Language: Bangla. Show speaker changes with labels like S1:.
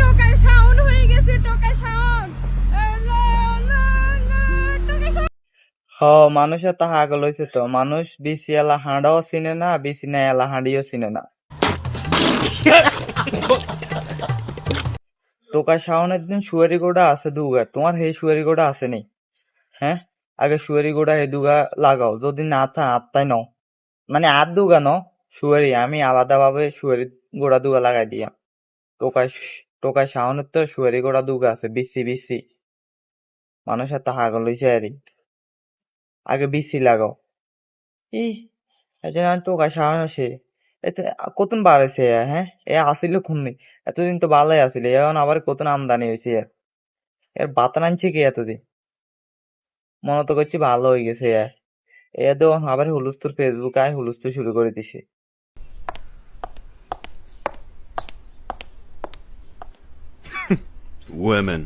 S1: টোকায় সাউন্ড হয়ে গেছে, টোকায় সাউন্ড।
S2: হ মানুষের তাহা আগল হয়েছে তো, মানুষ বিসি এলা হাঁড়াও চিনে না, বিসি না এলা হাঁড়িও চিনে না। টোকা শাওনের দিন সুয়ারি গোড়া আছে দুগা, তোমার হে সুয়ারি গোড়া আছে নি? হ্যাঁ, আগে সুয়ারি গোড়া হে দুগা লাগাও, যদি না থা আত্মাই নাও, মানে আর দুগা ন সুয়ারি, আমি আলাদা ভাবে সুয়ারি গোড়া দুগা লাগাই দিয়া। টোকায় টোকায় শাওনের তো সুয়ারি গোড়া দুগা আছে, বিসি বিসি। মানুষের তাহা আগল হয়েছে আরে, আগে বিসি লাগাও। ই এজন টোকায় শাওন আছে, এতে কতন বাড়াইছে হ্যাঁ, এ আসিল খুননি, এতদিন তো ভালোই আসিল, এখন আবার কতন আমদানি হয়েছে এর, এর বাতান আনছে কি এতদিন, মনে তো করছি ভালো হয়ে গেছে এ। এ তো আবার হুলুস্তুর ফেসবুক আয় হুলুস্তুর শুরু করে দিছে।
S3: Women.